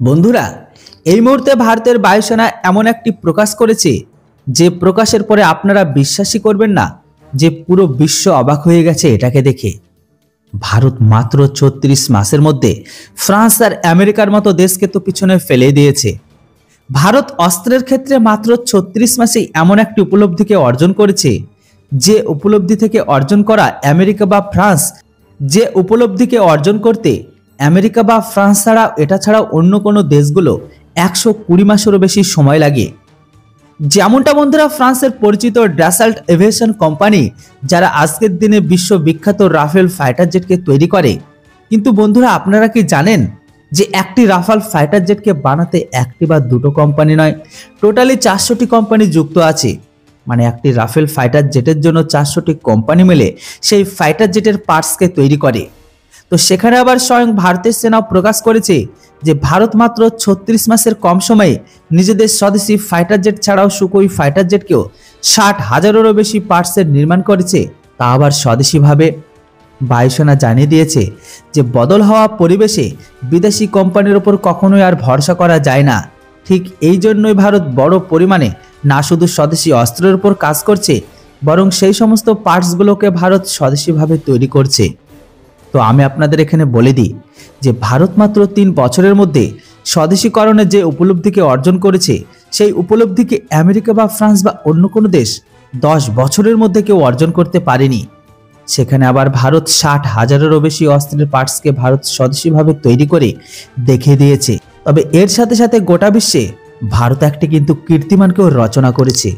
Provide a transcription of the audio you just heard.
বন্ধুরা, এই মুহূর্তে ভারতের বায়ুসেনা এমন একটি প্রকাশ করেছে যে প্রকাশের পরে আপনারা বিশ্বাসই করবেন না যে পুরো বিশ্ব অবাক হয়ে গেছে এটাকে দেখে। ভারত মাত্র ৩৬ মাসের মধ্যে ফ্রান্স আর আমেরিকার মতো দেশকে তো পিছনে ফেলে দিয়েছে। ভারত অস্ত্রের ক্ষেত্রে মাত্র ৩৬ মাসেই এমন একটি উপলব্ধিকে অর্জন করেছে যে উপলব্ধি থেকে অর্জন করা আমেরিকা বা ফ্রান্স, যে উপলব্ধিকে অর্জন করতে আমেরিকা বা ফ্রান্স ছাড়া এটা ছাড়া অন্য কোনো দেশগুলো ১২০ মাসেরও বেশি সময় লাগে। যেমনটা বন্ধুরা ফ্রান্সের পরিচিত ড্যাসাল্ট এভিয়েশন কোম্পানি, যারা আজকের দিনে বিশ্ববিখ্যাত রাফেল ফাইটার জেটকে তৈরি করে। কিন্তু বন্ধুরা, আপনারা কি জানেন যে একটি রাফাল ফাইটার জেটকে বানাতে একটি বা দুটো কোম্পানি নয়, টোটালি ৪০০টি কোম্পানি যুক্ত আছে। মানে একটি রাফেল ফাইটার জেটের জন্য ৪০০টি কোম্পানি মিলে সেই ফাইটার জেটের পার্টসকে তৈরি করে। তো সেখানে আবার স্বয়ং ভারতের সেনাও প্রকাশ করেছে যে ভারত মাত্র ৩৬ মাসের কম সময়ে নিজেদের স্বদেশি ফাইটার জেট ছাড়াও সুখোই ফাইটার জেটকেও ৬০,০০০-এরও বেশি পার্টসের নির্মাণ করেছে, তা আবার স্বদেশিভাবে। বায়ুসেনা জানিয়ে দিয়েছে যে বদল হওয়া পরিবেশে বিদেশি কোম্পানির ওপর কখনোই আর ভরসা করা যায় না। ঠিক এই জন্যই ভারত বড় পরিমাণে না শুধু স্বদেশি অস্ত্রের উপর কাজ করছে, বরং সেই সমস্ত পার্টসগুলোকে ভারত স্বদেশিভাবে তৈরি করছে। তো আমি আপনাদের এখানে বলে দিই যে ভারত মাত্র ৩ বছরের মধ্যে স্বদেশীকরণের যে উপলব্ধিকে অর্জন করেছে, সেই উপলব্ধিকে আমেরিকা বা ফ্রান্স বা অন্য কোনো দেশ ১০ বছরের মধ্যে কেউ অর্জন করতে পারেনি। সেখানে আবার ভারত ৬০,০০০-এরও বেশি অস্ত্রের পার্টসকে ভারত স্বদেশীভাবে তৈরি করে দেখিয়ে দিয়েছে। তবে এর সাথে সাথে গোটা বিশ্বে ভারত একটি কিন্তু কীর্তিমানকেও রচনা করেছে।